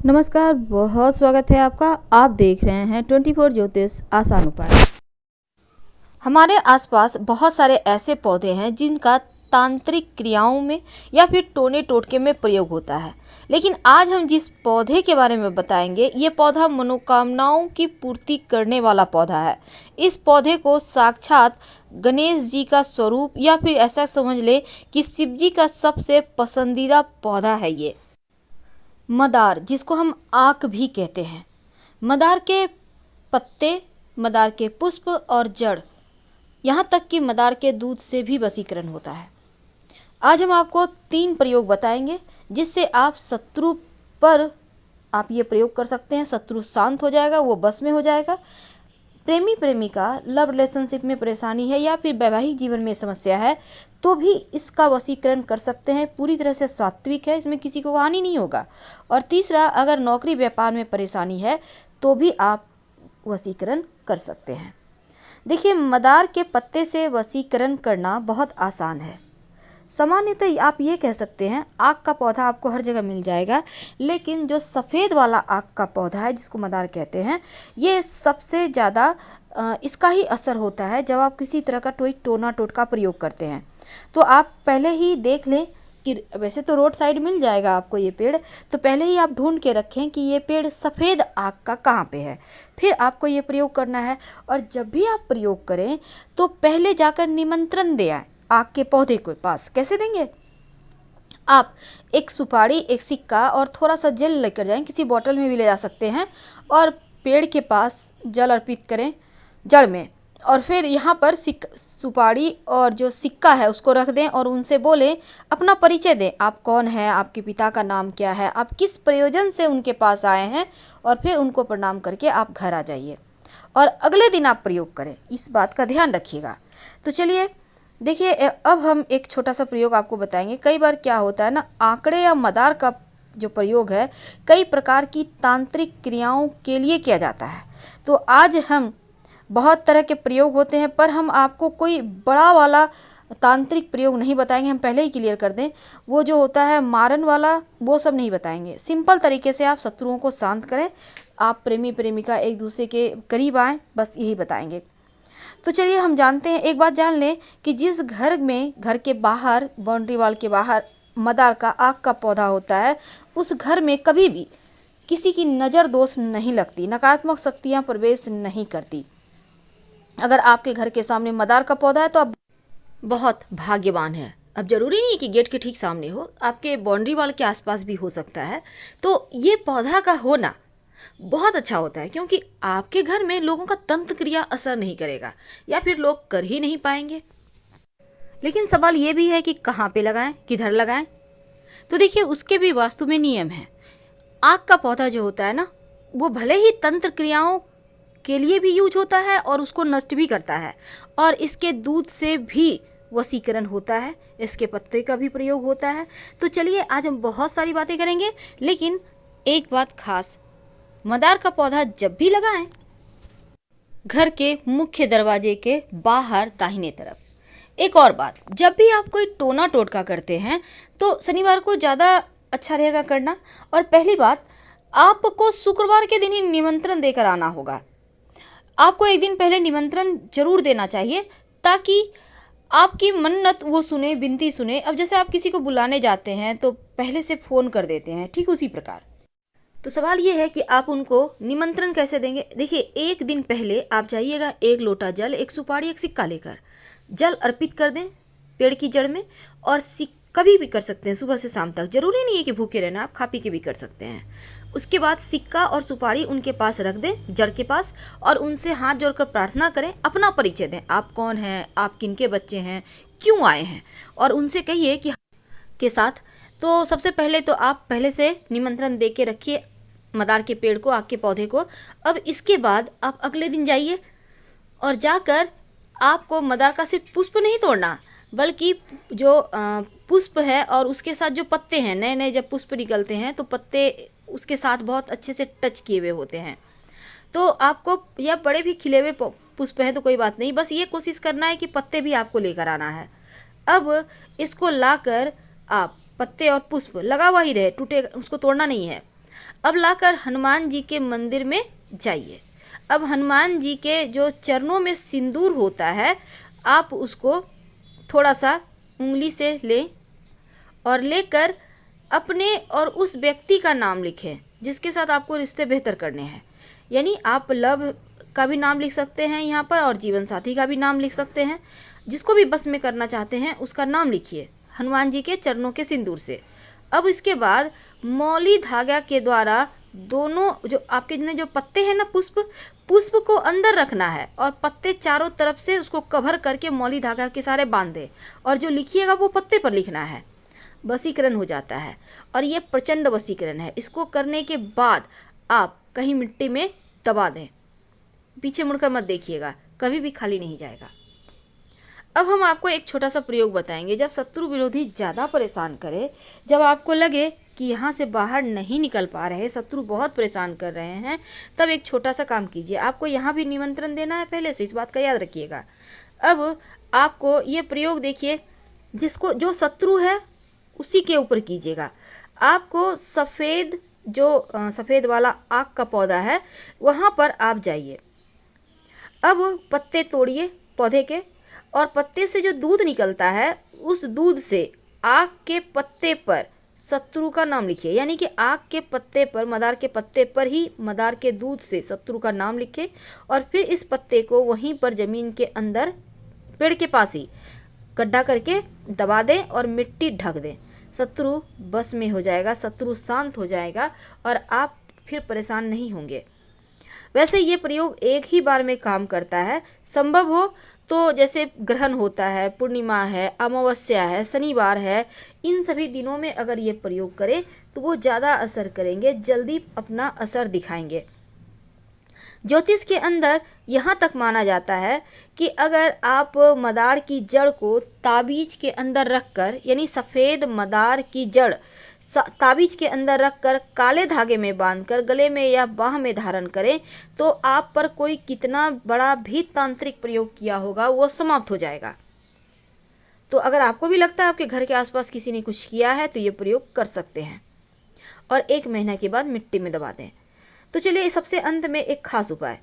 नमस्कार, बहुत स्वागत है आपका। आप देख रहे हैं 24 ज्योतिष आसान उपाय। हमारे आसपास बहुत सारे ऐसे पौधे हैं जिनका तांत्रिक क्रियाओं में या फिर टोने टोटके में प्रयोग होता है। लेकिन आज हम जिस पौधे के बारे में बताएंगे, ये पौधा मनोकामनाओं की पूर्ति करने वाला पौधा है। इस पौधे को साक्षात गणेश जी का स्वरूप या फिर ऐसा समझ ले कि शिव जी का सबसे पसंदीदा पौधा है ये मदार, जिसको हम आक भी कहते हैं। मदार के पत्ते, मदार के पुष्प और जड़, यहाँ तक कि मदार के दूध से भी वशीकरण होता है। आज हम आपको 3 प्रयोग बताएंगे जिससे आप शत्रु पर आप ये प्रयोग कर सकते हैं। शत्रु शांत हो जाएगा, वो बस में हो जाएगा। प्रेमी प्रेमिका लव रिलेशनशिप में परेशानी है या फिर वैवाहिक जीवन में समस्या है तो भी इसका वशीकरण कर सकते हैं। पूरी तरह से सात्विक है, इसमें किसी को हानि नहीं होगा। और तीसरा, अगर नौकरी व्यापार में परेशानी है तो भी आप वशीकरण कर सकते हैं। देखिए, मदार के पत्ते से वशीकरण करना बहुत आसान है। सामान्यतः आप ये कह सकते हैं आक का पौधा आपको हर जगह मिल जाएगा, लेकिन जो सफ़ेद वाला आक का पौधा है जिसको मदार कहते हैं, ये सबसे ज़्यादा इसका ही असर होता है जब आप किसी तरह का कोई टोना टोटका प्रयोग करते हैं। तो आप पहले ही देख लें कि वैसे तो रोड साइड मिल जाएगा आपको ये पेड़, तो पहले ही आप ढूंढ के रखें कि ये पेड़ सफ़ेद आक का कहाँ पे है, फिर आपको ये प्रयोग करना है। और जब भी आप प्रयोग करें तो पहले जाकर निमंत्रण दे आए आग के पौधे के पास। कैसे देंगे? आप एक सुपारी, एक सिक्का और थोड़ा सा जल लेकर जाएं, किसी बोतल में भी ले जा सकते हैं, और पेड़ के पास जल अर्पित करें जड़ में। और फिर यहाँ पर सुपारी और जो सिक्का है उसको रख दें और उनसे बोलें, अपना परिचय दें, आप कौन हैं, आपके पिता का नाम क्या है, आप किस प्रयोजन से उनके पास आए हैं, और फिर उनको प्रणाम करके आप घर आ जाइए। और अगले दिन आप प्रयोग करें, इस बात का ध्यान रखिएगा। तो चलिए देखिए, अब हम एक छोटा सा प्रयोग आपको बताएंगे। कई बार क्या होता है ना, आंकड़े या मदार का जो प्रयोग है कई प्रकार की तांत्रिक क्रियाओं के लिए किया जाता है। तो आज हम बहुत तरह के प्रयोग होते हैं, पर हम आपको कोई बड़ा वाला तांत्रिक प्रयोग नहीं बताएंगे। हम पहले ही क्लियर कर दें, वो जो होता है मारन वाला, वो सब नहीं बताएंगे। सिंपल तरीके से आप शत्रुओं को शांत करें, आप प्रेमी प्रेमिका एक दूसरे के करीब आएँ, बस यही बताएंगे। तो चलिए हम जानते हैं, एक बात जान लें कि जिस घर में, घर के बाहर, बाउंड्री वॉल के बाहर मदार का आक का पौधा होता है, उस घर में कभी भी किसी की नज़र दोष नहीं लगती, नकारात्मक शक्तियां प्रवेश नहीं करती। अगर आपके घर के सामने मदार का पौधा है तो आप बहुत भाग्यवान हैं। अब जरूरी नहीं कि गेट के ठीक सामने हो, आपके बाउंड्री वॉल के आसपास भी हो सकता है। तो ये पौधा का होना बहुत अच्छा होता है, क्योंकि आपके घर में लोगों का तंत्र क्रिया असर नहीं करेगा या फिर लोग कर ही नहीं पाएंगे। लेकिन सवाल ये भी है कि कहाँ पे लगाएं, किधर लगाएं। तो देखिए, उसके भी वास्तु में नियम है। आक का पौधा जो होता है ना, वो भले ही तंत्र क्रियाओं के लिए भी यूज होता है और उसको नष्ट भी करता है, और इसके दूध से भी वशीकरण होता है, इसके पत्ते का भी प्रयोग होता है। तो चलिए आज हम बहुत सारी बातें करेंगे, लेकिन एक बात खास, मदार का पौधा जब भी लगाएं, घर के मुख्य दरवाजे के बाहर दाहिने तरफ। एक और बात, जब भी आप कोई टोना टोटका करते हैं तो शनिवार को ज़्यादा अच्छा रहेगा करना। और पहली बात, आपको शुक्रवार के दिन ही निमंत्रण देकर आना होगा। आपको एक दिन पहले निमंत्रण जरूर देना चाहिए, ताकि आपकी मन्नत वो सुने, विनती सुने। अब जैसे आप किसी को बुलाने जाते हैं तो पहले से फ़ोन कर देते हैं, ठीक उसी प्रकार। तो सवाल ये है कि आप उनको निमंत्रण कैसे देंगे। देखिए, एक दिन पहले आप जाइएगा, 1 लोटा जल, 1 सुपारी, 1 सिक्का लेकर जल अर्पित कर दें पेड़ की जड़ में। और कभी भी कर सकते हैं, सुबह से शाम तक, जरूरी नहीं है कि भूखे रहना, आप खा पी के भी कर सकते हैं। उसके बाद सिक्का और सुपारी उनके पास रख दें, जड़ के पास, और उनसे हाथ जोड़कर प्रार्थना करें, अपना परिचय दें, आप कौन हैं, आप किनके बच्चे हैं, क्यों आए हैं, और उनसे कहिए कि के साथ। तो सबसे पहले तो आप पहले से निमंत्रण दे के रखिए मदार के पेड़ को, आग के पौधे को। अब इसके बाद आप अगले दिन जाइए और जाकर आपको मदार का सिर्फ पुष्प नहीं तोड़ना, बल्कि जो पुष्प है और उसके साथ जो पत्ते हैं, नए नए जब पुष्प निकलते हैं तो पत्ते उसके साथ बहुत अच्छे से टच किए हुए होते हैं। तो आपको, या बड़े भी खिले हुए पुष्प हैं तो कोई बात नहीं, बस ये कोशिश करना है कि पत्ते भी आपको लेकर आना है। अब इसको लाकर आप, पत्ते और पुष्प लगा हुआ ही रहे, टूटे, उसको तोड़ना नहीं है। अब लाकर हनुमान जी के मंदिर में जाइए। अब हनुमान जी के जो चरणों में सिंदूर होता है, आप उसको थोड़ा सा उंगली से लें और लेकर अपने और उस व्यक्ति का नाम लिखें जिसके साथ आपको रिश्ते बेहतर करने हैं। यानी आप लव का भी नाम लिख सकते हैं यहाँ पर और जीवन साथी का भी नाम लिख सकते हैं। जिसको भी बस में करना चाहते हैं उसका नाम लिखिए हनुमान जी के चरणों के सिंदूर से। अब इसके बाद मौली धागा के द्वारा दोनों जो आपके जो पत्ते हैं ना, पुष्प को अंदर रखना है और पत्ते चारों तरफ से उसको कवर करके मौली धागा के सारे बांध दें और जो लिखिएगा वो पत्ते पर लिखना है। वशीकरण हो जाता है और ये प्रचंड वशीकरण है। इसको करने के बाद आप कहीं मिट्टी में दबा दें, पीछे मुड़कर मत देखिएगा, कभी भी खाली नहीं जाएगा। अब हम आपको एक छोटा सा प्रयोग बताएंगे। जब शत्रु विरोधी ज़्यादा परेशान करे, जब आपको लगे कि यहाँ से बाहर नहीं निकल पा रहे, शत्रु बहुत परेशान कर रहे हैं, तब एक छोटा सा काम कीजिए। आपको यहाँ भी निमंत्रण देना है पहले से, इस बात का याद रखिएगा। अब आपको ये प्रयोग देखिए, जो शत्रु है उसी के ऊपर कीजिएगा। आपको सफ़ेद वाला आक का पौधा है, वहाँ पर आप जाइए। अब पत्ते तोड़िए पौधे के और पत्ते से जो दूध निकलता है उस दूध से आक के पत्ते पर शत्रु का नाम लिखिए। यानी कि आक के पत्ते पर, मदार के पत्ते पर ही मदार के दूध से शत्रु का नाम लिखें और फिर इस पत्ते को वहीं पर ज़मीन के अंदर पेड़ के पास ही गड्ढा करके दबा दें और मिट्टी ढक दें। शत्रु बस में हो जाएगा, शत्रु शांत हो जाएगा और आप फिर परेशान नहीं होंगे। वैसे ये प्रयोग एक ही बार में काम करता है। संभव हो तो जैसे ग्रहण होता है, पूर्णिमा है, अमावस्या है, शनिवार है, इन सभी दिनों में अगर ये प्रयोग करें तो वो ज़्यादा असर करेंगे, जल्दी अपना असर दिखाएंगे। ज्योतिष के अंदर यहाँ तक माना जाता है कि अगर आप मदार की जड़ को ताबीज के अंदर रखकर, यानी सफ़ेद मदार की जड़ ताबीज के अंदर रखकर काले धागे में बांधकर गले में या बाह में धारण करें तो आप पर कोई कितना बड़ा भी तांत्रिक प्रयोग किया होगा वो समाप्त हो जाएगा। तो अगर आपको भी लगता है आपके घर के आसपास किसी ने कुछ किया है तो ये प्रयोग कर सकते हैं और 1 महीना के बाद मिट्टी में दबा दें। तो चलिए सबसे अंत में एक खास उपाय।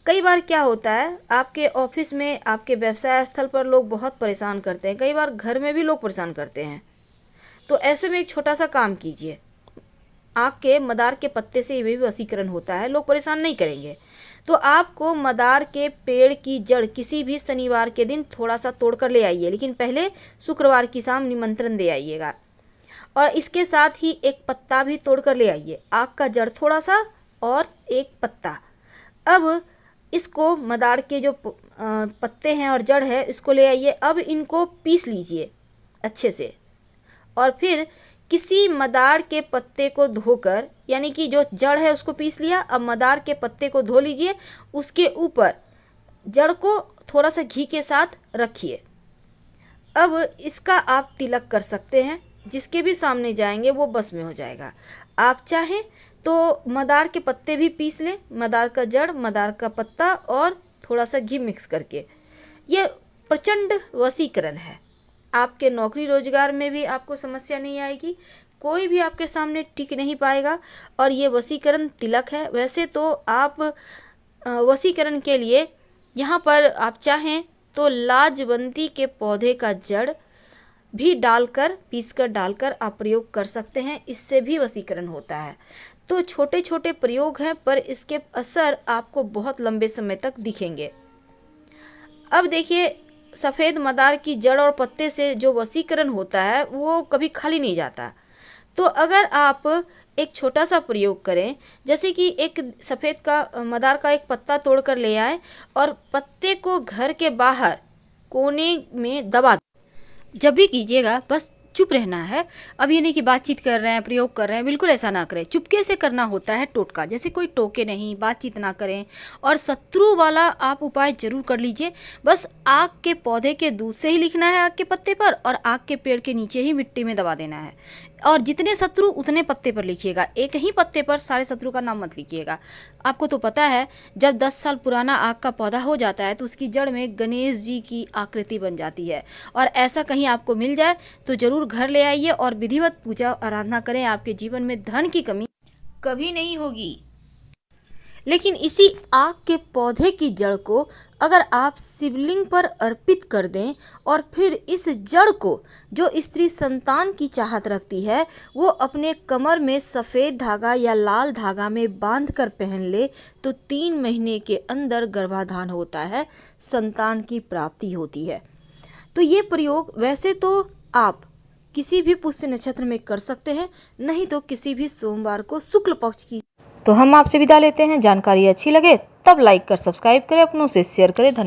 कई बार क्या होता है, आपके ऑफिस में, आपके व्यवसाय स्थल पर लोग बहुत परेशान करते हैं, कई बार घर में भी लोग परेशान करते हैं। तो ऐसे में एक छोटा सा काम कीजिए। आक के मदार के पत्ते से ये भी वशीकरण होता है, लोग परेशान नहीं करेंगे। तो आपको मदार के पेड़ की जड़ किसी भी शनिवार के दिन थोड़ा सा तोड़ कर ले आइए, लेकिन पहले शुक्रवार की शाम निमंत्रण दे आइएगा। और इसके साथ ही एक पत्ता भी तोड़ कर ले आइए, आक का जड़ थोड़ा सा और एक पत्ता। अब इसको मदार के जो पत्ते हैं और जड़ है इसको ले आइए। अब इनको पीस लीजिए अच्छे से और फिर किसी मदार के पत्ते को धोकर, यानी कि जो जड़ है उसको पीस लिया, अब मदार के पत्ते को धो लीजिए, उसके ऊपर जड़ को थोड़ा सा घी के साथ रखिए। अब इसका आप तिलक कर सकते हैं, जिसके भी सामने जाएंगे वो बस में हो जाएगा। आप चाहें तो मदार के पत्ते भी पीस लें, मदार का जड़, मदार का पत्ता और थोड़ा सा घी मिक्स करके। ये प्रचंड वशीकरण है। आपके नौकरी रोजगार में भी आपको समस्या नहीं आएगी, कोई भी आपके सामने टिक नहीं पाएगा और ये वशीकरण तिलक है। वैसे तो आप वशीकरण के लिए यहाँ पर आप चाहें तो लाजवंती के पौधे का जड़ भी डालकर, पीसकर डालकर आप प्रयोग कर सकते हैं, इससे भी वशीकरण होता है। तो छोटे छोटे प्रयोग हैं पर इसके असर आपको बहुत लंबे समय तक दिखेंगे। अब देखिए, सफ़ेद मदार की जड़ और पत्ते से जो वशीकरण होता है वो कभी खाली नहीं जाता। तो अगर आप एक छोटा सा प्रयोग करें, जैसे कि एक सफ़ेद का मदार का एक पत्ता तोड़ कर ले आए और पत्ते को घर के बाहर कोने में दबा दें। जब भी कीजिएगा बस चुप रहना है। अब ये नहीं कि बातचीत कर रहे हैं, प्रयोग कर रहे हैं, बिल्कुल ऐसा ना करें। चुपके से करना होता है टोटका, जैसे कोई टोके नहीं, बातचीत ना करें। और शत्रु वाला आप उपाय जरूर कर लीजिए। बस आक के पौधे के दूध से ही लिखना है आक के पत्ते पर और आक के पेड़ के नीचे ही मिट्टी में दबा देना है। और जितने शत्रु उतने पत्ते पर लिखिएगा, एक ही पत्ते पर सारे शत्रु का नाम मत लिखिएगा। आपको तो पता है जब 10 साल पुराना आक का पौधा हो जाता है तो उसकी जड़ में गणेश जी की आकृति बन जाती है। और ऐसा कहीं आपको मिल जाए तो ज़रूर घर ले आइए और विधिवत पूजा आराधना करें। आपके जीवन में धन की कमी कभी नहीं होगी। लेकिन इसी आक के पौधे की जड़ को अगर आप शिवलिंग पर अर्पित कर दें और फिर इस जड़ को जो स्त्री संतान की चाहत रखती है वो अपने कमर में सफ़ेद धागा या लाल धागा में बांध कर पहन ले तो 3 महीने के अंदर गर्भाधान होता है, संतान की प्राप्ति होती है। तो ये प्रयोग वैसे तो आप किसी भी पुष्य नक्षत्र में कर सकते हैं, नहीं तो किसी भी सोमवार को शुक्ल पक्ष की। तो हम आपसे विदा लेते हैं। जानकारी अच्छी लगे तब लाइक कर सब्सक्राइब करें, अपनों से शेयर करें। धन्यवाद।